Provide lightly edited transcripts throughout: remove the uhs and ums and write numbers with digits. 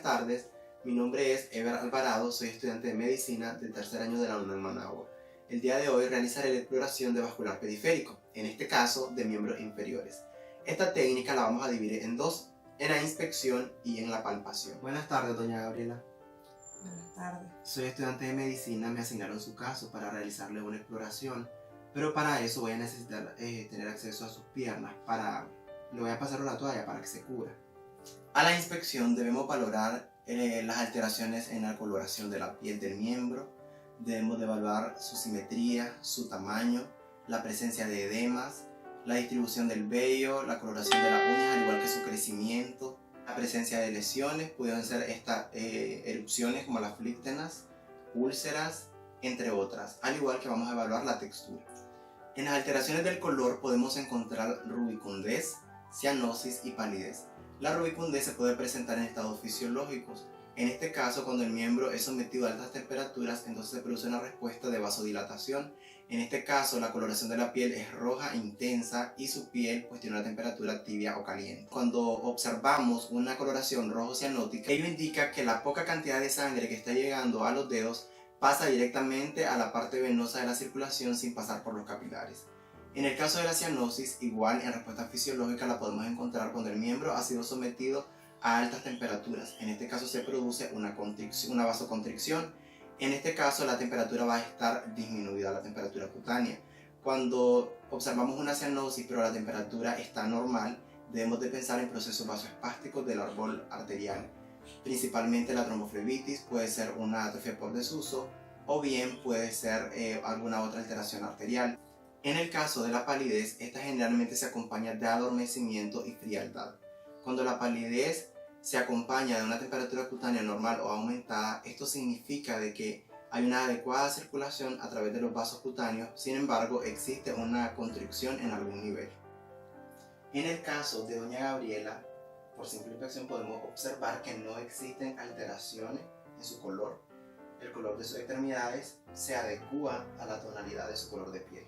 Buenas tardes, mi nombre es Ever Alvarado, soy estudiante de Medicina del tercer año de la UNAM Managua. El día de hoy realizaré la exploración de vascular periférico, en este caso de miembros inferiores. Esta técnica la vamos a dividir en dos, en la inspección y en la palpación. Buenas tardes, doña Gabriela. Buenas tardes. Soy estudiante de Medicina, me asignaron su caso para realizarle una exploración, pero para eso voy a necesitar tener acceso a sus piernas. Le voy a pasar una toalla para que se cubra. A la inspección debemos valorar las alteraciones en la coloración de la piel del miembro, debemos de evaluar su simetría, su tamaño, la presencia de edemas, la distribución del vello, la coloración de las uñas, al igual que su crecimiento, la presencia de lesiones, pueden ser estas erupciones como las flíctenas, úlceras, entre otras, al igual que vamos a evaluar la textura. En las alteraciones del color podemos encontrar rubicundez, cianosis y palidez. La rubicundez se puede presentar en estados fisiológicos. En este caso, cuando el miembro es sometido a altas temperaturas, entonces se produce una respuesta de vasodilatación. En este caso, la coloración de la piel es roja intensa y su piel pues tiene una temperatura tibia o caliente. Cuando observamos una coloración rojo cianótica, ello indica que la poca cantidad de sangre que está llegando a los dedos pasa directamente a la parte venosa de la circulación sin pasar por los capilares. En el caso de la cianosis, igual en respuesta fisiológica la podemos encontrar cuando el miembro ha sido sometido a altas temperaturas. En este caso se produce una vasoconstricción. En este caso la temperatura va a estar disminuida, la temperatura cutánea. Cuando observamos una cianosis pero la temperatura está normal, debemos de pensar en procesos vasoespásticos del árbol arterial. Principalmente la tromboflebitis, puede ser una atrofia por desuso o bien puede ser alguna otra alteración arterial. En el caso de la palidez, esta generalmente se acompaña de adormecimiento y frialdad. Cuando la palidez se acompaña de una temperatura cutánea normal o aumentada, esto significa de que hay una adecuada circulación a través de los vasos cutáneos, sin embargo existe una constricción en algún nivel. En el caso de doña Gabriela, por simple inspección podemos observar que no existen alteraciones en su color. El color de sus extremidades se adecua a la tonalidad de su color de piel.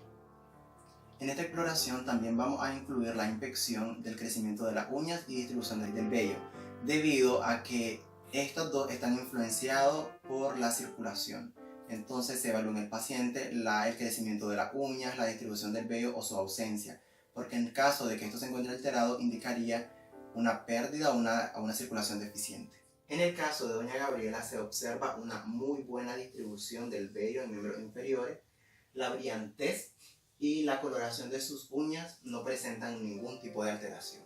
En esta exploración también vamos a incluir la inspección del crecimiento de las uñas y distribución del vello, debido a que estos dos están influenciados por la circulación. Entonces se evalúa en el paciente el crecimiento de las uñas, la distribución del vello o su ausencia, porque en caso de que esto se encuentre alterado indicaría una pérdida o una circulación deficiente. En el caso de doña Gabriela se observa una muy buena distribución del vello en miembros inferiores, la brillantez y la coloración de sus uñas no presentan ningún tipo de alteración.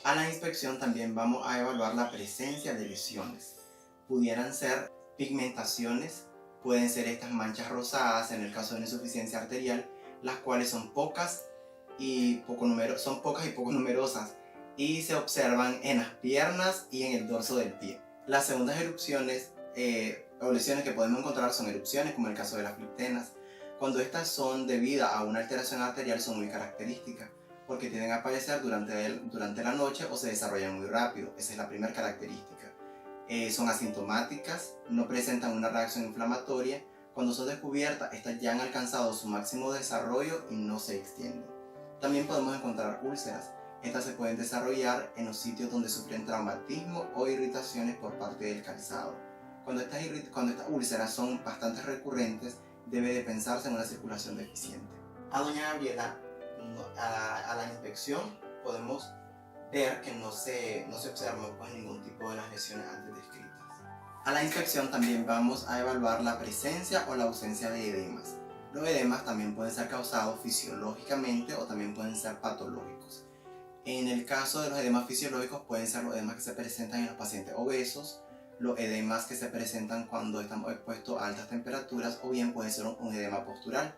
A la inspección también vamos a evaluar la presencia de lesiones. Pudieran ser pigmentaciones, pueden ser estas manchas rosadas en el caso de una insuficiencia arterial, las cuales son pocas y poco numerosas y se observan en las piernas y en el dorso del pie. Las segundas erupciones o lesiones que podemos encontrar son erupciones como el caso de las flíctenas. Cuando estas son debidas a una alteración arterial son muy características porque tienden a aparecer durante la noche o se desarrollan muy rápido. Esa es la primera característica. Son asintomáticas, no presentan una reacción inflamatoria. Cuando son descubiertas, estas ya han alcanzado su máximo desarrollo y no se extienden. También podemos encontrar úlceras. Estas se pueden desarrollar en los sitios donde sufren traumatismo o irritaciones por parte del calzado. Cuando estas úlceras son bastante recurrentes, debe de pensarse en una circulación deficiente. A doña Gabriela, a la inspección podemos ver que no se observa pues, ningún tipo de las lesiones antes descritas. A la inspección también vamos a evaluar la presencia o la ausencia de edemas. Los edemas también pueden ser causados fisiológicamente o también pueden ser patológicos. En el caso de los edemas fisiológicos pueden ser los edemas que se presentan en los pacientes obesos, los edemas que se presentan cuando estamos expuestos a altas temperaturas o bien puede ser un edema postural.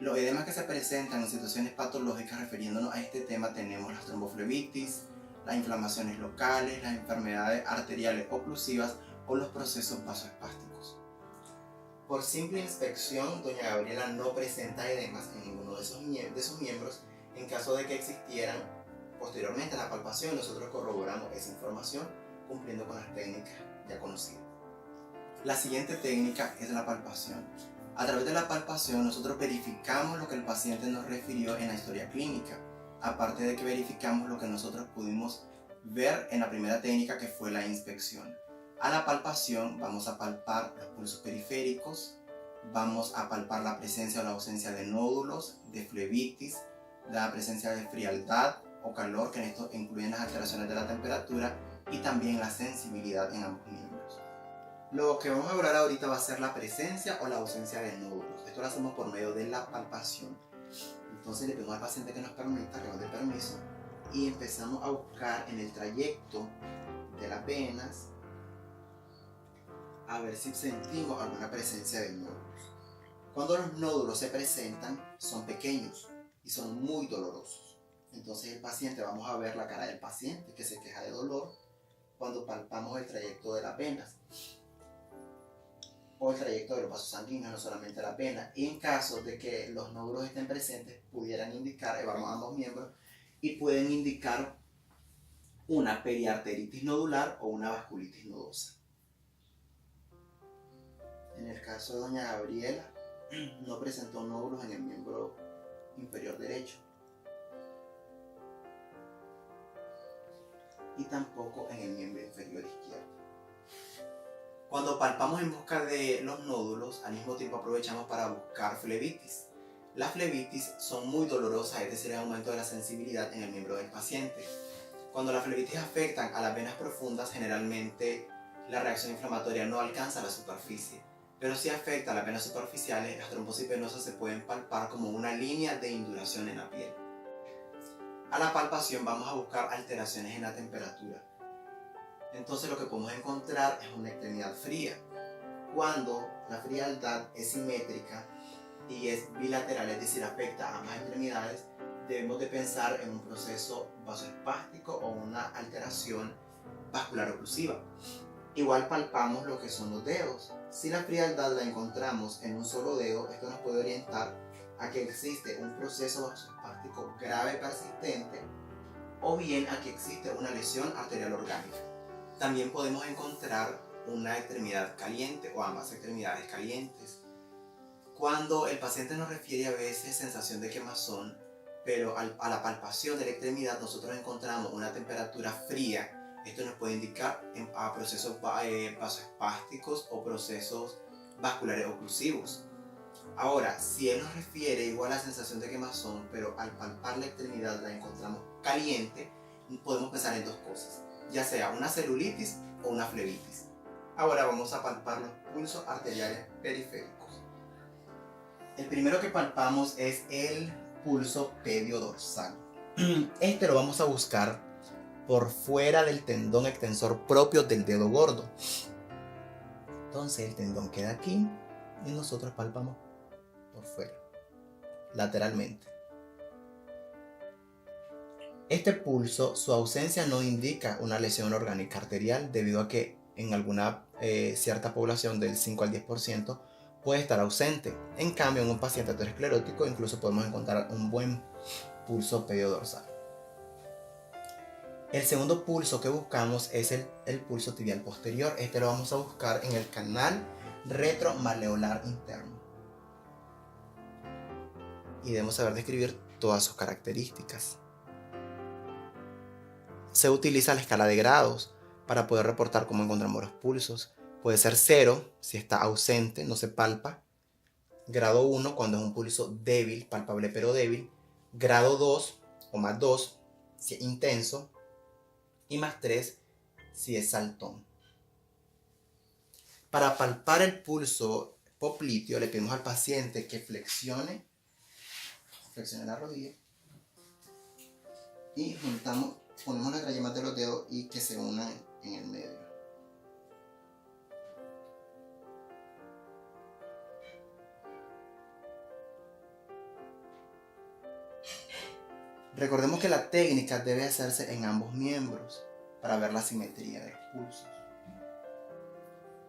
Los edemas que se presentan en situaciones patológicas, refiriéndonos a este tema, tenemos las tromboflebitis, las inflamaciones locales, las enfermedades arteriales oclusivas o los procesos vasoespásticos. Por simple inspección, doña Gabriela no presenta edemas en ninguno de sus miembros. En caso de que existieran, posteriormente a la palpación nosotros corroboramos esa información cumpliendo con las técnicas ya conocidas. La siguiente técnica es la palpación. A través de la palpación nosotros verificamos lo que el paciente nos refirió en la historia clínica, aparte de que verificamos lo que nosotros pudimos ver en la primera técnica que fue la inspección. A la palpación vamos a palpar los pulsos periféricos, vamos a palpar la presencia o la ausencia de nódulos, de flebitis, la presencia de frialdad o calor, que en esto incluyen las alteraciones de la temperatura y también la sensibilidad en ambos miembros. Lo que vamos a hablar ahorita va a ser la presencia o la ausencia de nódulos. Esto lo hacemos por medio de la palpación. Entonces le pedimos al paciente que nos permita, que nos dé permiso, y empezamos a buscar en el trayecto de las venas a ver si sentimos alguna presencia de nódulos. Cuando los nódulos se presentan, son pequeños y son muy dolorosos. Entonces el paciente, vamos a ver la cara del paciente que se queja de dolor cuando palpamos el trayecto de las venas o el trayecto de los vasos sanguíneos, no solamente las venas. Y en caso de que los nódulos estén presentes, pudieran indicar, evaluamos ambos miembros, y pueden indicar una periarteritis nodular o una vasculitis nodosa. En el caso de doña Gabriela, no presentó nódulos en el miembro inferior derecho y tampoco en el miembro inferior izquierdo. Cuando palpamos en busca de los nódulos, al mismo tiempo aprovechamos para buscar flebitis. Las flebitis son muy dolorosas, es decir, el aumento de la sensibilidad en el miembro del paciente. Cuando las flebitis afectan a las venas profundas, generalmente la reacción inflamatoria no alcanza la superficie. Pero si afecta a las venas superficiales, las trombosis venosas se pueden palpar como una línea de induración en la piel. A la palpación vamos a buscar alteraciones en la temperatura. Entonces lo que podemos encontrar es una extremidad fría. Cuando la frialdad es simétrica y es bilateral, es decir, afecta a ambas extremidades, debemos de pensar en un proceso vasoespástico o una alteración vascular oclusiva. Igual palpamos lo que son los dedos. Si la frialdad la encontramos en un solo dedo, esto nos puede orientar a que existe un proceso vasoespástico grave persistente o bien a que existe una lesión arterial orgánica. También podemos encontrar una extremidad caliente o ambas extremidades calientes. Cuando el paciente nos refiere a veces sensación de quemazón, pero a la palpación de la extremidad nosotros encontramos una temperatura fría, esto nos puede indicar a procesos vasoespásticos o procesos vasculares oclusivos. Ahora, si él nos refiere igual a la sensación de quemazón, pero al palpar la extremidad la encontramos caliente, podemos pensar en dos cosas, ya sea una celulitis o una flebitis. Ahora vamos a palpar los pulsos arteriales periféricos. El primero que palpamos es el pulso pediodorsal. Este lo vamos a buscar por fuera del tendón extensor propio del dedo gordo. Entonces el tendón queda aquí y nosotros palpamos por fuera, lateralmente. Este pulso, su ausencia no indica una lesión orgánica arterial, debido a que en alguna cierta población del 5 al 10% puede estar ausente. En cambio, en un paciente aterosclerótico incluso podemos encontrar un buen pulso pediodorsal. El segundo pulso que buscamos es el pulso tibial posterior. Este lo vamos a buscar en el canal retromaleolar interno. Y debemos saber describir todas sus características. Se utiliza la escala de grados para poder reportar cómo encontramos los pulsos. Puede ser 0 si está ausente, no se palpa. Grado 1 cuando es un pulso débil, palpable pero débil. Grado 2 o más 2 si es intenso. Y más 3 si es saltón. Para palpar el pulso popliteo le pedimos al paciente que flexione la rodilla y ponemos las yemas de los dedos y que se unan en el medio. Recordemos que la técnica debe hacerse en ambos miembros para ver la simetría de los pulsos.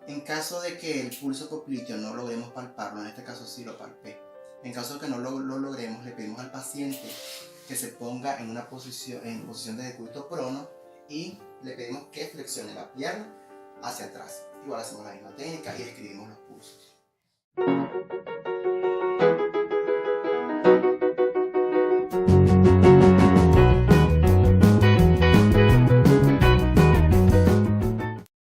En caso de que el pulso popliteo no logremos palparlo, en este caso sí lo palpé. En caso de que no lo logremos, le pedimos al paciente que se ponga en posición de decúbito prono y le pedimos que flexione la pierna hacia atrás. Igual hacemos la misma técnica y escribimos los pulsos.